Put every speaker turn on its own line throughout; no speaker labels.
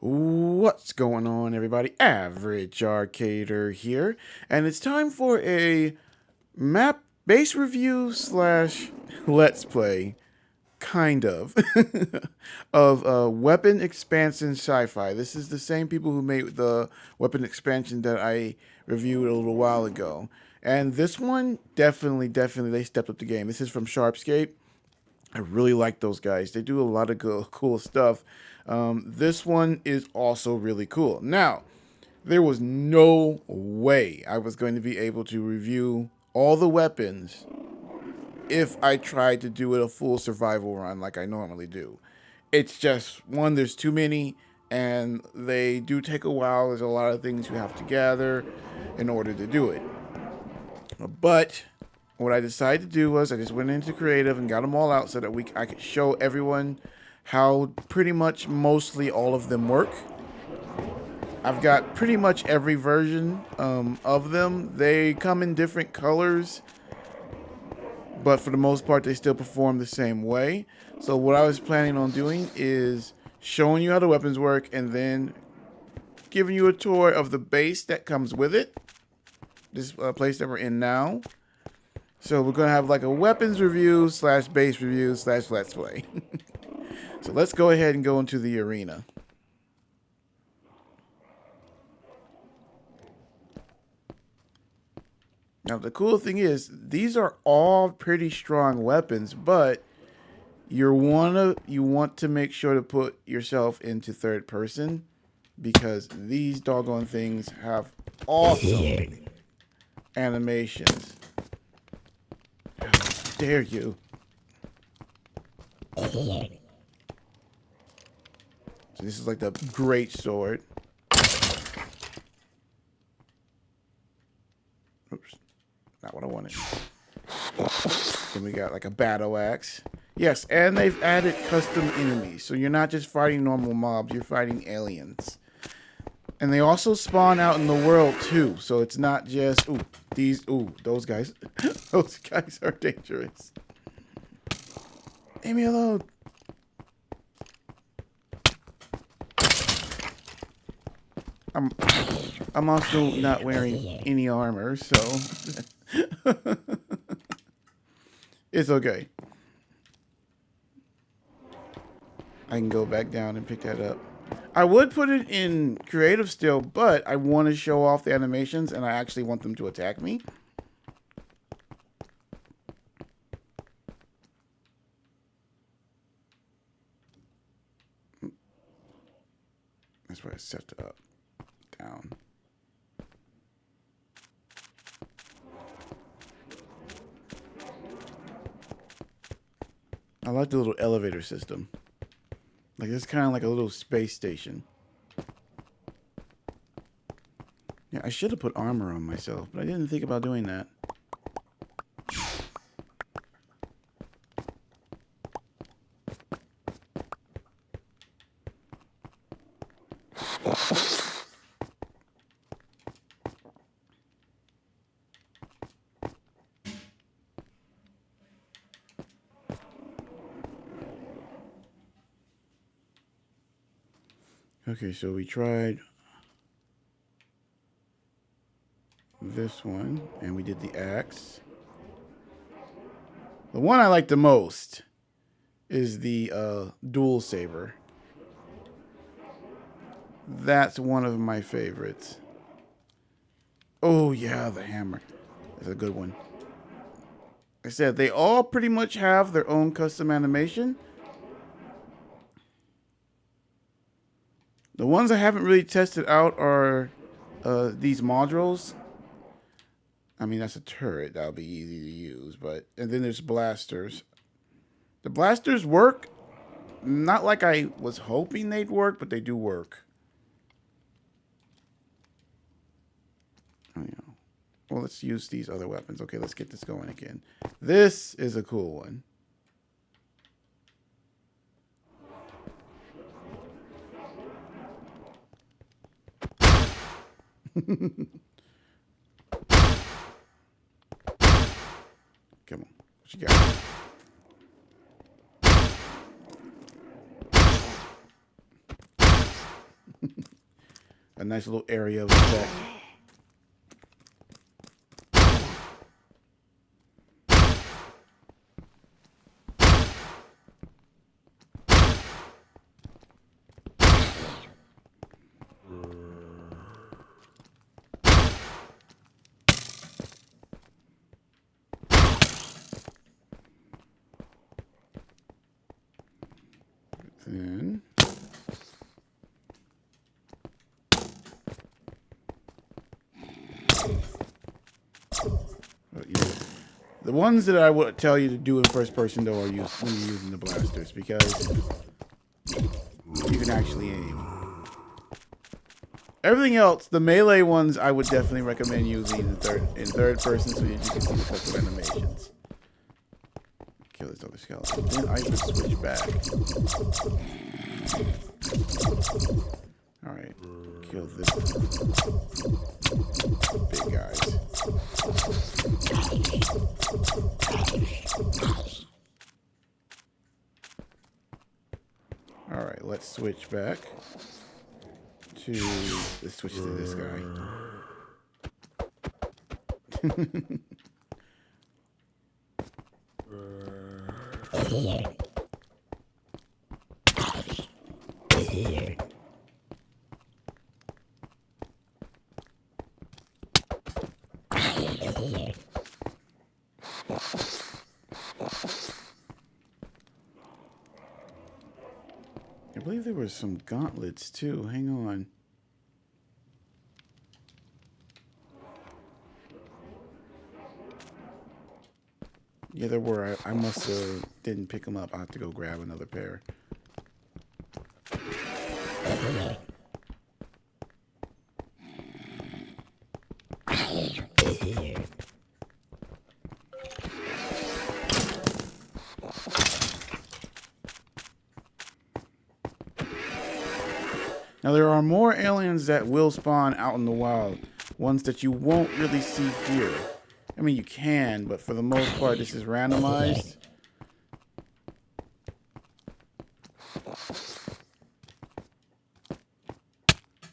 What's going on, everybody? Average Arcader here, and it's time for a map base review slash let's play, kind of, of weapon expansion sci-fi. This is the same people who made the weapon expansion that I reviewed a little while ago, and this one definitely they stepped up the game. This is from Sharpscape. I really like those guys. They do a lot of cool stuff. This one is also really cool. Now, there was no way I was going to be able to review all the weapons if I tried to do it a full survival run like I normally do. It's just, one, there's too many, and they do take a while. There's a lot of things you have to gather in order to do it. But what I decided to do was I just went into creative and got them all out so that I could show everyone how pretty much mostly all of them work. I've got pretty much every version of them. They come in different colors, but for the most part they still perform the same way. So what I was planning on doing is showing you how the weapons work and then giving you a tour of the base that comes with it. This place that we're in now. So we're going to have like a weapons review slash base review slash let's play. So let's go ahead and go into the arena. Now the cool thing is these are all pretty strong weapons, but you want to make sure to put yourself into third person because these doggone things have awesome animations. Dare you? So this is like the great sword. Oops, not what I wanted. Then we got like a battle axe. Yes, and they've added custom enemies, so you're not just fighting normal mobs, you're fighting aliens. And they also spawn out in the world too, so it's not just those guys. Those guys are dangerous. Leave me alone. I'm also not wearing any armor, so it's okay. I can go back down and pick that up. I would put it in creative still, but I want to show off the animations and I actually want them to attack me. That's why I set it up. Down. I like the little elevator system. Like it's kind of like a little space station. Yeah, I should have put armor on myself, but I didn't think about doing that. Okay, so we tried this one, and we did the axe. The one I like the most is the dual saber. That's one of my favorites. Oh yeah, the hammer. That's a good one. Like I said, they all pretty much have their own custom animation. The ones I haven't really tested out are these modules. I mean, that's a turret. That'll be easy to use. And then there's blasters. The blasters work. Not like I was hoping they'd work, but they do work. Oh, yeah. Well, let's use these other weapons. Okay, let's get this going again. This is a cool one. Come on. What you got? A nice little area of attack. Then the ones that I would tell you to do in first person though are when you're using the blasters, because you can actually aim. Everything else, the melee ones, I would definitely recommend using in third person so that you can see the types of animations. Kill this other skeleton. Then I can switch back. Alright. Kill this big guys. Alright, let's switch back to... Let's switch to this guy. I believe there were some gauntlets too. Hang on. Yeah, there were. I must have didn't pick them up. I'll have to go grab another pair. Now, there are more aliens that will spawn out in the wild. Ones that you won't really see here. I mean, you can, but for the most part, this is randomized.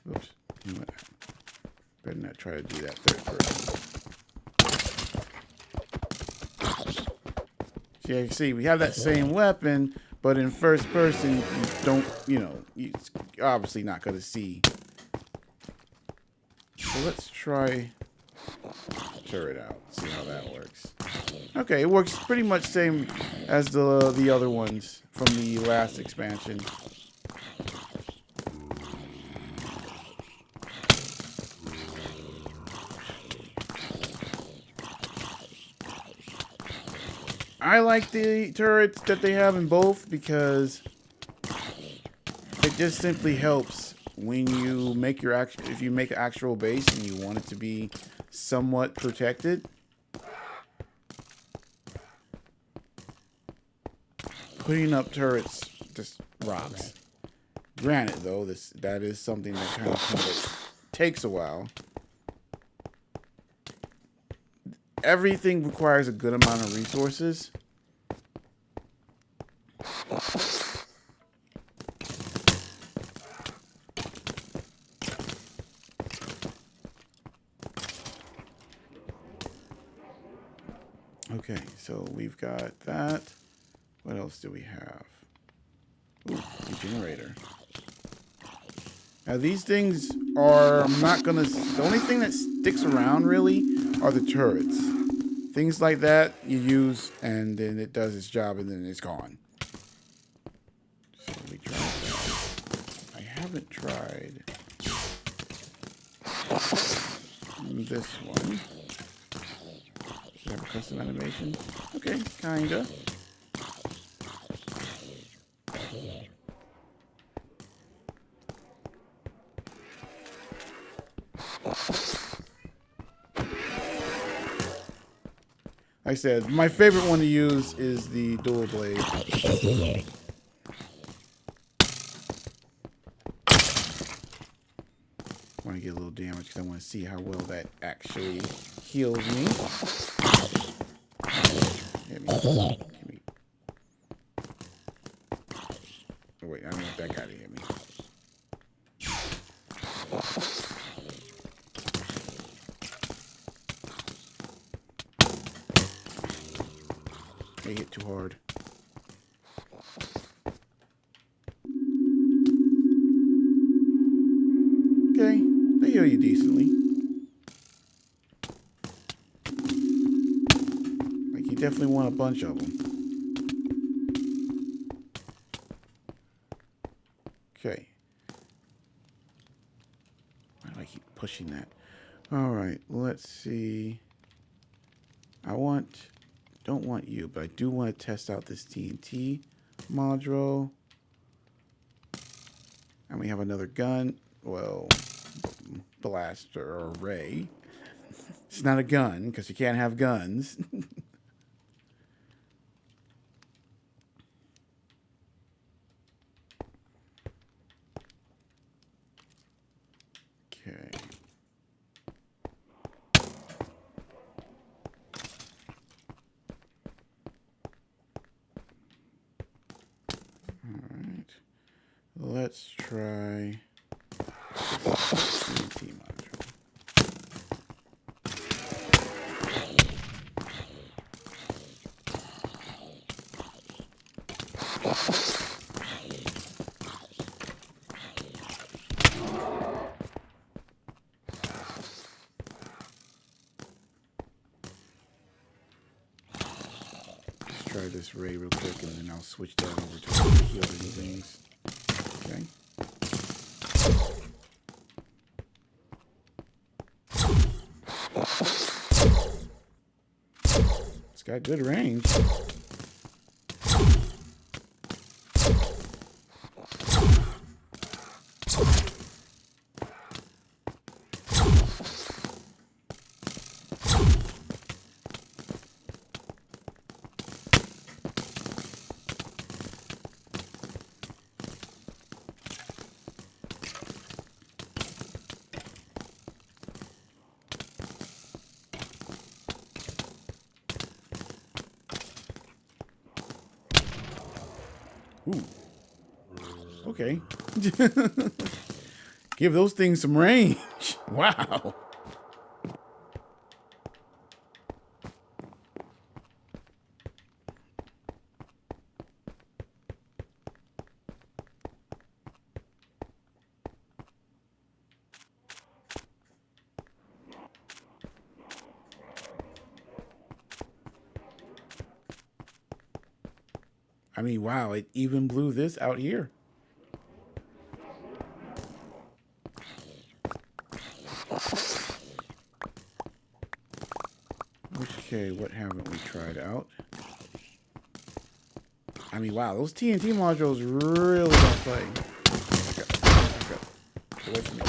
Oops. You know what? Better not try to do that third person. See, you see, we have that same weapon, but in first person, you don't, you're obviously not going to see. So let's try turret out, see how that works. Okay, it works pretty much same as the other ones from the last expansion. I like the turrets that they have in both because it just simply helps when you make if you make an actual base and you want it to be somewhat protected. Putting up turrets just rocks. Granted, though, that is something that kind of takes a while. Everything requires a good amount of resources. Okay, so we've got that. What else do we have? Ooh, the generator. Now these things are, the only thing that sticks around really are the turrets. Things like that you use and then it does its job and then it's gone. So we tried that. I haven't tried this one. Does it have a custom animation? Okay, kinda. Like I said, my favorite one to use is the dual blade. want to get a little damage because I want to see how well that actually heals me. Hit me. Hit me. Oh, wait, I don't want that guy to hit me. They hit too hard. Okay, they heal you decently. Like, you definitely want a bunch of them. Okay. Why do I keep pushing that? Alright, let's see. Don't want you, but I do want to test out this TNT module. And we have another gun. Well, blaster or ray. It's not a gun because you can't have guns. Okay. Alright. Let's try TNT module. Try this ray real quick and then I'll switch that over to healing things. Okay. It's got good range. Ooh. Okay. Give those things some range. Wow. I mean, wow, it even blew this out here. Okay, what haven't we tried out? I mean, wow, those TNT modules really don't play. Back up. Away from me.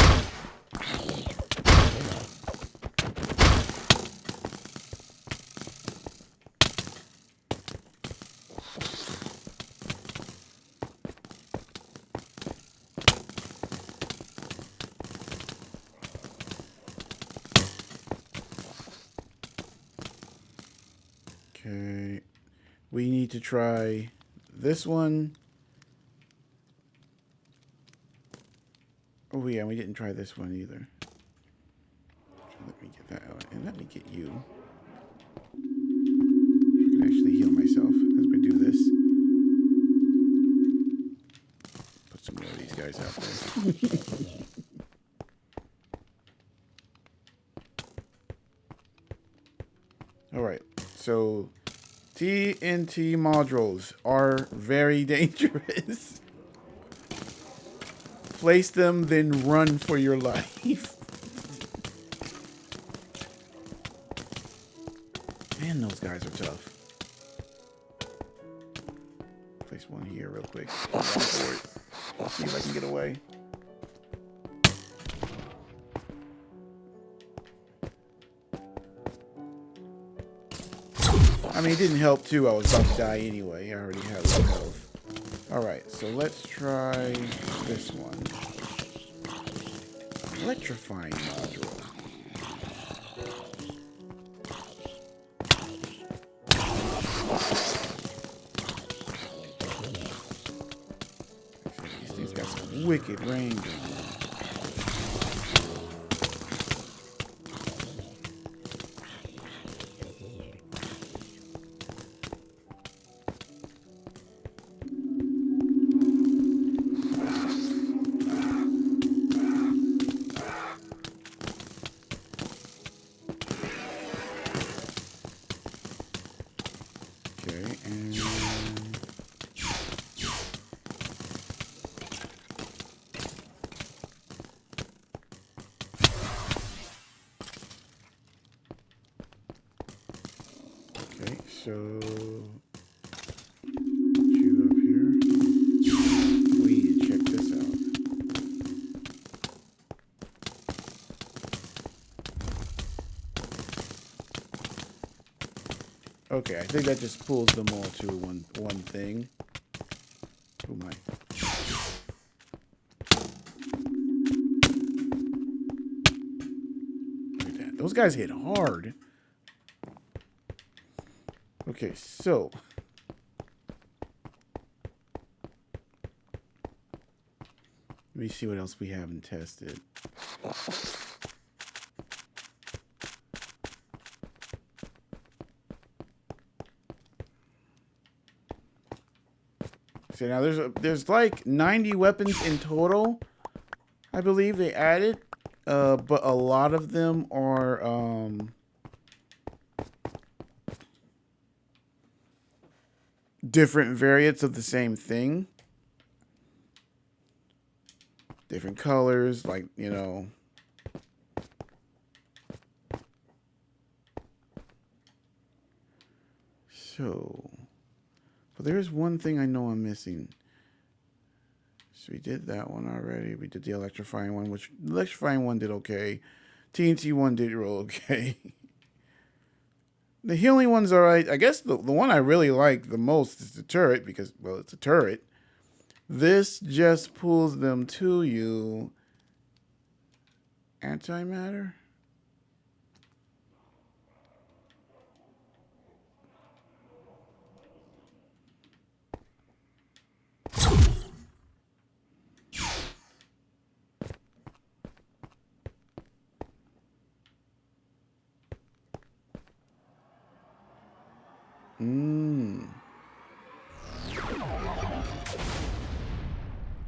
Okay, we need to try this one. Oh yeah, we didn't try this one either. Let me get that out, and let me get you. I can actually heal myself as we do this. Put some more of these guys out there. All right, so TNT modules are very dangerous. Place them, then run for your life. Man, those guys are tough. Place one here real quick. Let's see if I can get away. I mean, it didn't help too. I was about to die anyway. I already had low health. Alright, so let's try this one. Electrifying module. These things got some wicked range on them. So, you up here. We need to check this out. Okay, I think that just pulls them all to one thing. Oh my. Look at that. Those guys hit hard. Okay, so let me see what else we haven't tested. So now there's like 90 weapons in total, I believe they added, but a lot of them are different variants of the same thing. Different colors, like, you know. So, but there's one thing I know I'm missing. So we did that one already. We did the electrifying one, which the electrifying one did okay. TNT one did real okay. The healing one's alright. I guess the one I really like the most is the turret because, well, it's a turret. This just pulls them to you. Antimatter?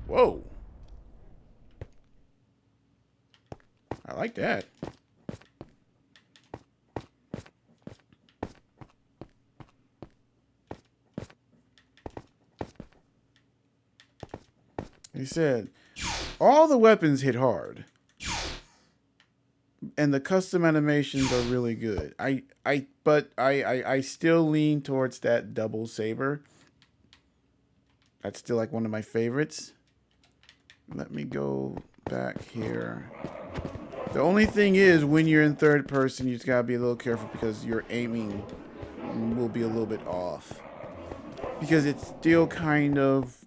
Whoa. I like that. He said, all the weapons hit hard. And the custom animations are really good. But I still lean towards that double saber. That's still like one of my favorites. Let me go back here. The only thing is, when you're in third person, you just gotta be a little careful because your aiming will be a little bit off. Because it's still kind of,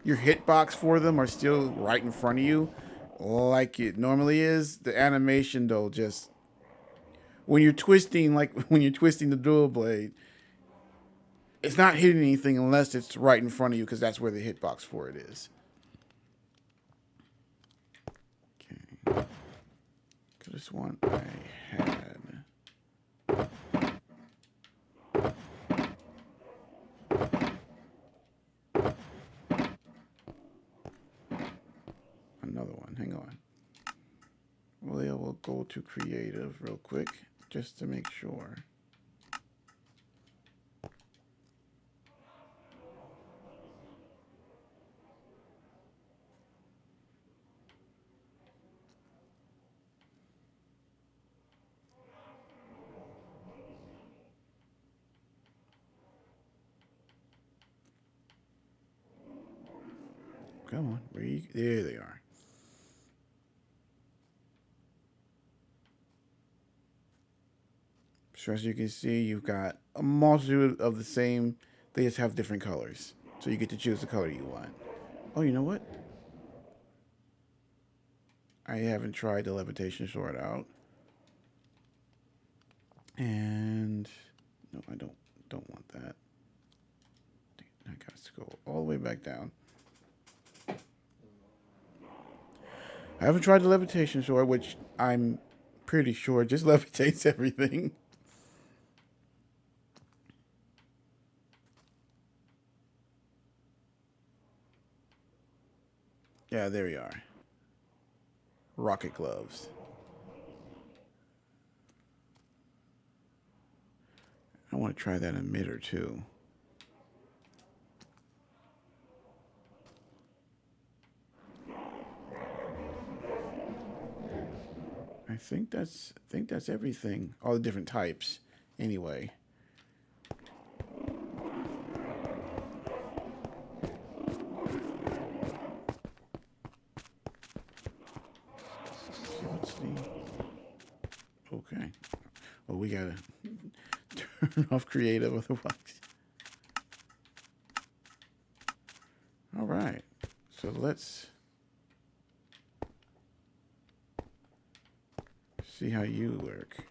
your hitbox for them are still right in front of you, like it normally is. The animation, though, just when you're twisting, like when you're twisting the dual blade, it's not hitting anything unless it's right in front of you, because that's where the hitbox for it is. Okay. This one I had. Another one. Hang on. Well, yeah, we'll go to creative real quick just to make sure. Come on. There they are. So as you can see, you've got a multitude of the same. They just have different colors. So you get to choose the color you want. Oh, you know what? I haven't tried the levitation sword out. And no, I don't want that. I gotta scroll all the way back down. I haven't tried the levitation sword, which I'm pretty sure just levitates everything. Yeah, there we are. Rocket gloves. I want to try that emitter too. I think that's everything. All the different types. Anyway. What's the... Okay. Well, we gotta turn off creative otherwise. All right. So let's see how you work.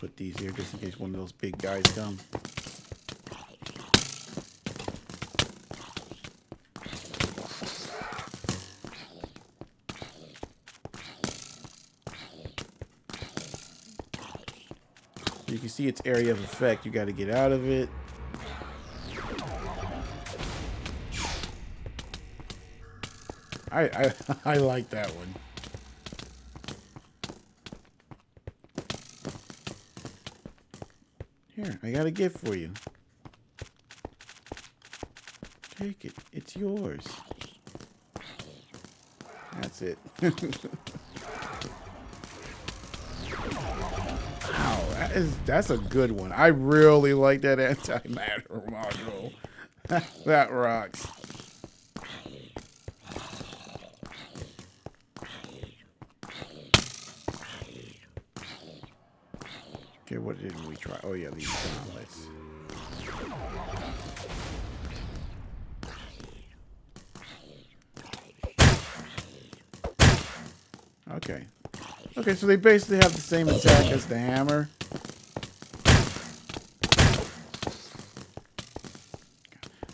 Put these here just in case one of those big guys come. You can see its area of effect. You got to get out of it. I like that one. Here, I got a gift for you. Take it. It's yours. That's it. Wow, that's a good one. I really like that antimatter module. That rocks. Okay, what did we try? Oh yeah, these gauntlets. Okay. Okay, so they basically have the same attack as the hammer.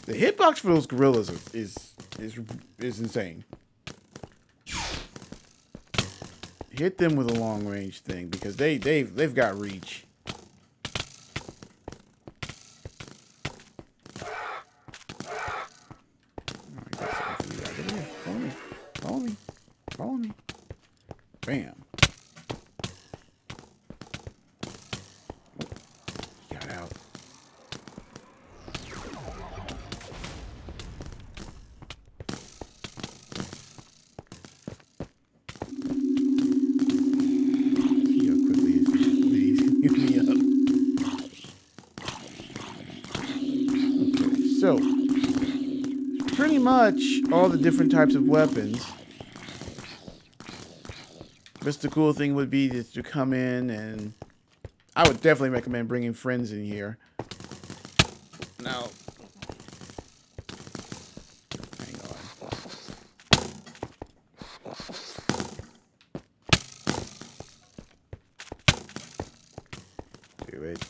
The hitbox for those gorillas is insane. Hit them with a long range thing because they've got reach. Follow me. Follow me. Follow me. Bam. Oh, he got out. See how quickly he's me up. Okay, so pretty much all the different types of weapons. Just the cool thing would be to come in, and I would definitely recommend bringing friends in here. Now, hang on. Do it.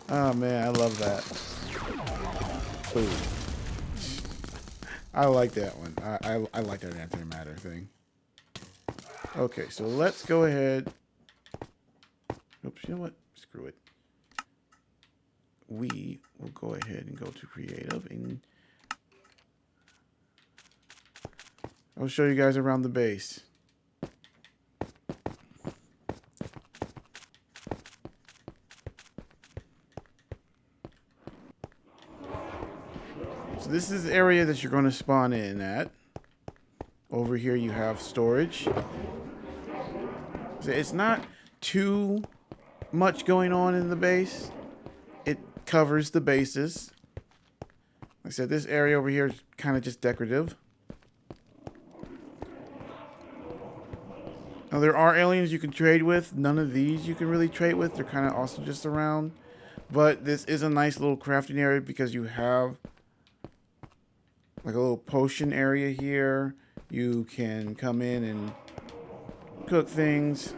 Oh man, I love that. Ooh. I like that one. I like that antimatter thing. Okay, so let's go ahead. Oops, you know what? Screw it. We will go ahead and go to creative, and I'll show you guys around the base. So this is the area that you're going to spawn in at. Over here you have storage. It's not too much going on in the base. It covers the bases. Like I said, this area over here is kind of just decorative. Now, there are aliens you can trade with. None of these you can really trade with. They're kind of also just around. But this is a nice little crafting area because you have like a little potion area here. You can come in and cook things.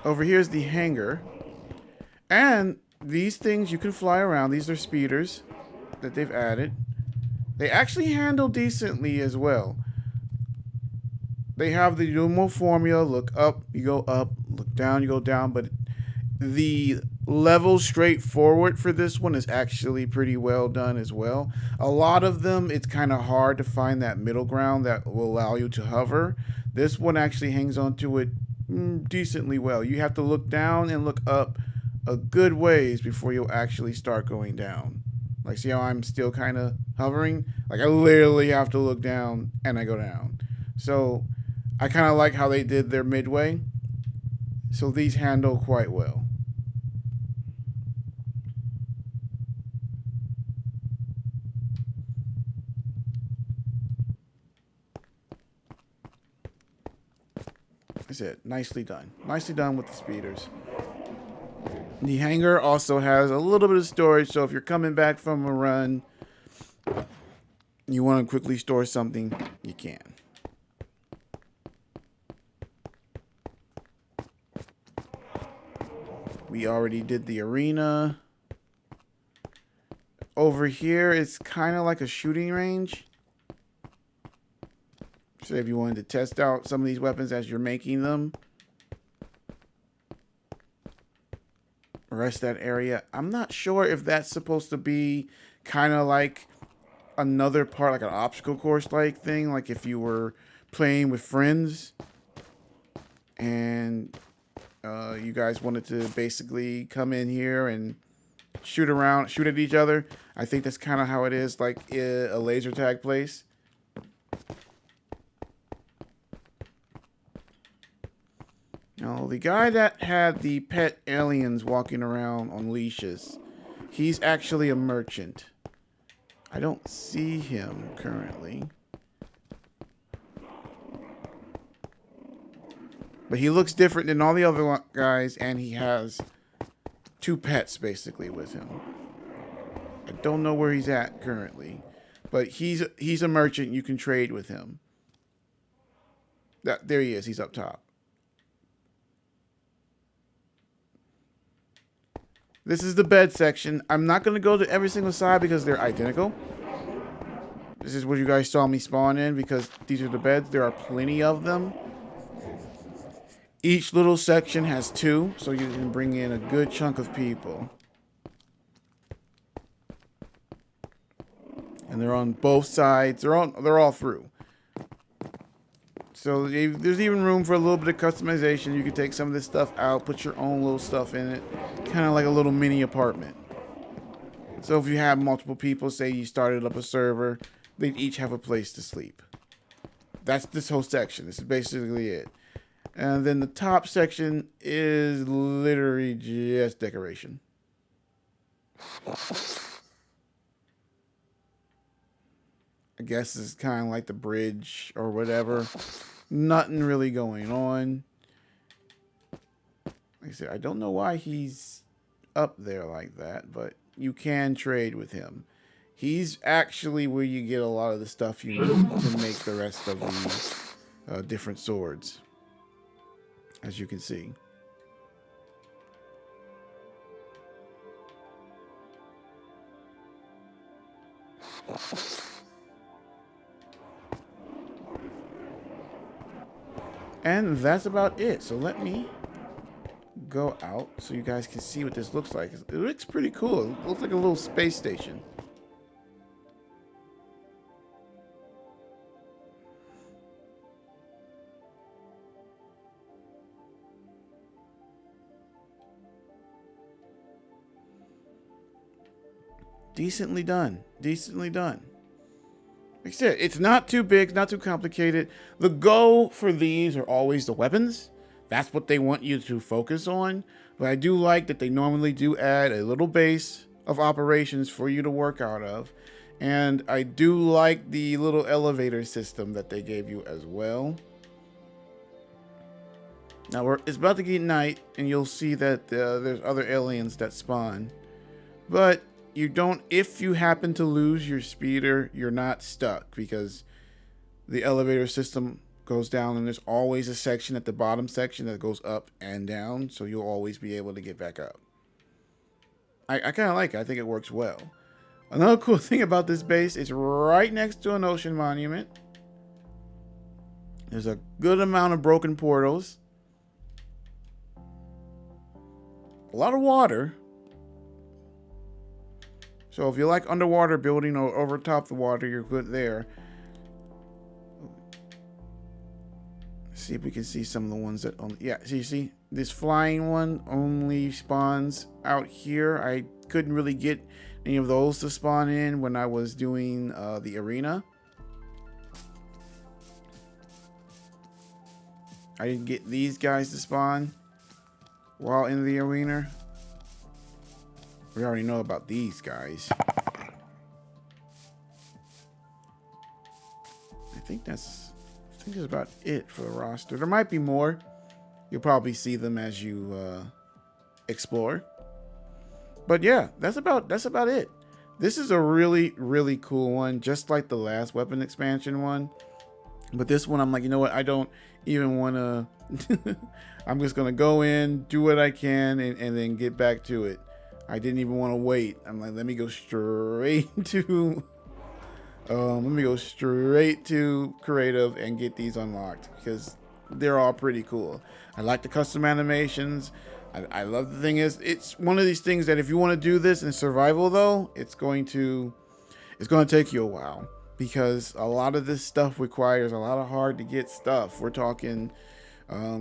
Over here is the hangar. And these things you can fly around. These are speeders that they've added. They actually handle decently as well. They have the normal formula. Look up, you go up. Look down, you go down. But the level straightforward for this one is actually pretty well done as well. A lot of them, it's kind of hard to find that middle ground that will allow you to hover. This one actually hangs on to it decently well. You have to look down and look up a good ways before you'll actually start going down. Like, see how I'm still kind of hovering? Like, I literally have to look down and I go down. So, I kind of like how they did their midway. So, these handle quite well. Like I said, nicely done. Nicely done with the speeders. The hangar also has a little bit of storage, so if you're coming back from a run, you want to quickly store something, you can. We already did the arena. Over here, it's kind of like a shooting range. So if you wanted to test out some of these weapons as you're making them. Rest that area. I'm not sure if that's supposed to be kind of like another part, like an obstacle course like thing, like if you were playing with friends and you guys wanted to basically come in here and shoot around, shoot at each other. I think that's kind of how it is, like a laser tag place. Now, the guy that had the pet aliens walking around on leashes, he's actually a merchant. I don't see him currently. But he looks different than all the other guys, and he has 2 pets basically with him. I don't know where he's at currently, but he's a merchant. You can trade with him. There he is. He's up top. This is the bed section. I'm not going to go to every single side because they're identical. This is where you guys saw me spawn in because these are the beds. There are plenty of them. Each little section has 2, so you can bring in a good chunk of people. And they're on both sides. They're all through. So there's even room for a little bit of customization. You can take some of this stuff out, put your own little stuff in it. Kind of like a little mini apartment. So if you have multiple people, say you started up a server, they'd each have a place to sleep. That's this whole section. This is basically it. And then the top section is literally just decoration. I guess it's kind of like the bridge or whatever. Nothing really going on. Like I said, I don't know why he's up there like that, but you can trade with him. He's actually where you get a lot of the stuff you need to make the rest of the different swords, as you can see. And that's about it. So let me go out so you guys can see what this looks like. It looks pretty cool. It looks like a little space station. Decently done. Decently done. Like I said, it's not too big, not too complicated. The goal for these are always the weapons. that's what they want you to focus on. But I do like that they normally do add a little base of operations for you to work out of. And I do like the little elevator system that they gave you as well. Now it's about to get night, and you'll see that there's other aliens that spawn. But you don't, if you happen to lose your speeder, you're not stuck, because the elevator system goes down, and there's always a section at the bottom section that goes up and down, so you'll always be able to get back up. I kind of like it. I think it works well. Another cool thing about this base is right next to an ocean monument. There's a good amount of broken portals. A lot of water. So if you like underwater building or over top the water, you're good there. Let's see if we can see some of the ones that yeah, so you see this flying one only spawns out here. I couldn't really get any of those to spawn in when I was doing the arena. I didn't get these guys to spawn while in the arena. We already know about these guys. I think that's about it for the roster. There might be more. You'll probably see them as you explore. But yeah, that's about it. This is a really, really cool one, just like the last weapon expansion one. But this one, I'm like, you know what? I don't even want to. I'm just going to go in, do what I can, and then get back to it. I didn't even want to wait. I'm like, let me go straight to creative and get these unlocked, because they're all pretty cool. I like the custom animations. I love the thing is, it's one of these things that if you want to do this in survival though, it's going to take you a while, because a lot of this stuff requires a lot of hard to get stuff. We're talking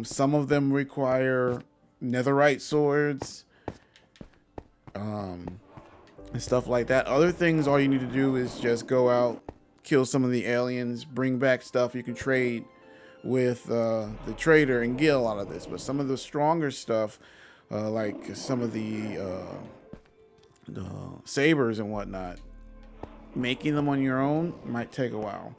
some of them require netherite swords and stuff like that. Other things, all you need to do is just go out, kill some of the aliens, bring back stuff you can trade with the trader and get a lot of this. But some of the stronger stuff, like some of the sabres and whatnot, making them on your own might take a while.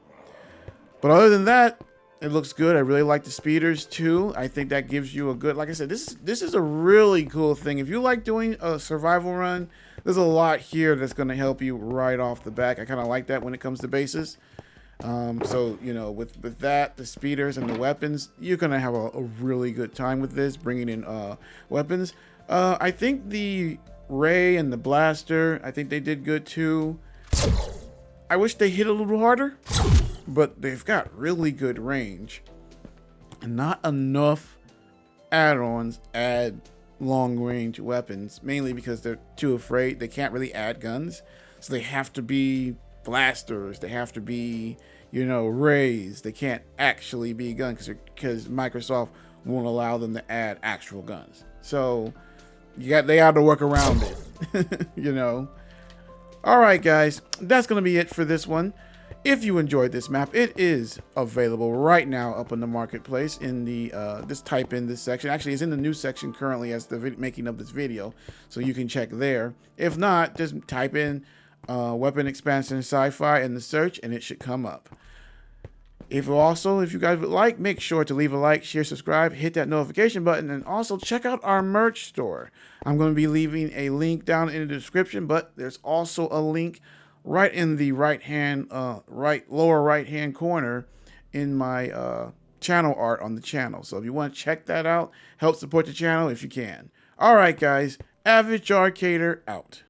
But other than that, it looks good. I really like the speeders too. I think that gives you a good, like I said, this is a really cool thing. If you like doing a survival run, there's a lot here that's going to help you right off the back. I kind of like that when it comes to bases. So, you know, with that, the speeders and the weapons, you're going to have a really good time with this, bringing in weapons. I think the ray and the blaster, I think they did good too. I wish they hit a little harder, but they've got really good range. And not enough add-ons add long-range weapons, mainly because they're too afraid. They can't really add guns, so they have to be blasters. They have to be, you know, rays. They can't actually be guns because Microsoft won't allow them to add actual guns. So they have to work around it, you know. All right, guys, that's going to be it for this one. If you enjoyed this map, it is available right now up in the marketplace in the just type in this section. Actually, it's in the new section currently as the making of this video, so you can check there. If not, just type in weapon expansion sci-fi in the search and it should come up. If you guys would like, make sure to leave a like, share, subscribe, hit that notification button, and also check out our merch store. I'm going to be leaving a link down in the description, but there's also a link right in the lower right hand corner in my channel art on the channel. So if you want to check that out, help support the channel if you can. All right, guys, Average Arcader out.